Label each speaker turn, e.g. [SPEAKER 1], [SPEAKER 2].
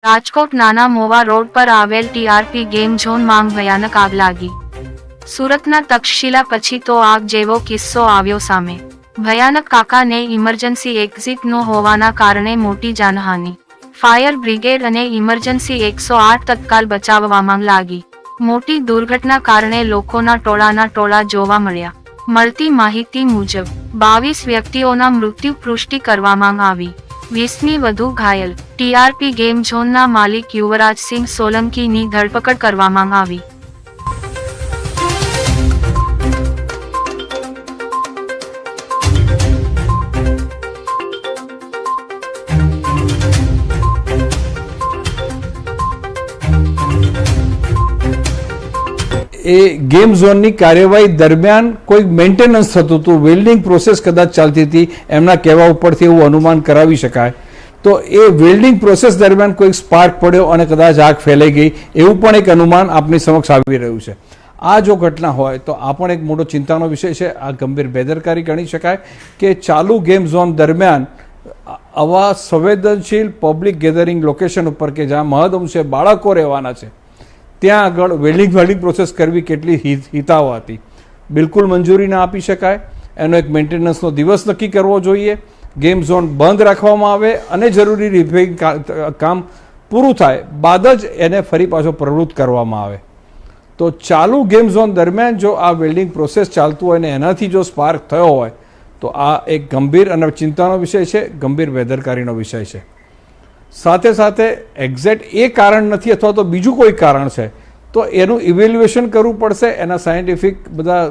[SPEAKER 1] રાજકોટ નાના મોવા રોડ પર આવેલ ટીઆરપી ગેમ ઝોનમાં ભયાનક આગ લાગી. સુરતના તક્ષશિલા પછી તો આગ જેવો કિસ્સો આવ્યો સામે. ભયાનક કાકાને ઇમરજન્સી એક્ઝિટ ન હોવાના કારણે મોટી જાનહાનિ. ફાયર બ્રિગેડ અને ઇમરજન્સી 108 તત્કાલ બચાવવામાં લાગી. મોટી દુર્ઘટના કારણે લોકોના ટોળા જોવા મળ્યા. મળતી માહિતી મુજબ 22 વ્યક્તિઓના મૃત્યુ પુષ્ટિ કરવામાં આવી. 20ની વધુ ઘાયલ. ટીઆરપી ગેમ ઝોનના માલિક યુવરાજસિંહ સોલંકીની ધરપકડ કરવામાં આવી.
[SPEAKER 2] એ ગેમ ઝોનની કાર્યવાહી દરમિયાન કોઈ મેન્ટેનન્સ થતું હતું, વેલ્ડિંગ પ્રોસેસ કદાચ ચાલતી હતી, એમના કહેવા ઉપરથી એવું અનુમાન કરાવી શકાય. તો એ વેલ્ડિંગ પ્રોસેસ દરમિયાન કોઈ સ્પાર્ક પડ્યો અને કદાચ આગ ફેલાઈ ગઈ, એવું પણ એક અનુમાન આપની સમક્ષ આવી રહ્યું છે. આ જો ઘટના હોય તો આ પણ એક મોટો ચિંતાનો વિષય છે. આ ગંભીર બેદરકારી ગણી શકાય કે ચાલુ ગેમ ઝોન દરમિયાન આવા સંવેદનશીલ પબ્લિક ગેધરિંગ લોકેશન ઉપર કે જ્યાં મહદઅંશે બાળકો રહેવાના છે, ત્યાં આગળ વેલ્ડિંગ પ્રોસેસ કરવી કેટલી હિતાવ હતી. બિલકુલ મંજૂરી ના આપી શકાય. એનો એક મેન્ટેનન્સનો દિવસ નક્કી કરવો જોઈએ. ગેમ ઝોન બંધ રાખવામાં આવે અને જરૂરી રિપેરિંગ કામ પૂરું થાય બાદ જ એને ફરી પાછો પ્રવૃત્ત કરવામાં આવે. તો ચાલુ ગેમ ઝોન દરમિયાન જો આ વેલ્ડિંગ પ્રોસેસ ચાલતું હોય ને એનાથી જો સ્પાર્ક થયો હોય તો આ એક ગંભીર અને ચિંતાનો વિષય છે, ગંભીર બેદરકારીનો વિષય છે. સાથે સાથે એક્ઝેક્ટ એ કારણ નથી અથવા તો બીજું કોઈ કારણ છે તો એનું ઇવેલ્યુએશન કરવું પડશે. એના સાયન્ટિફિક બધા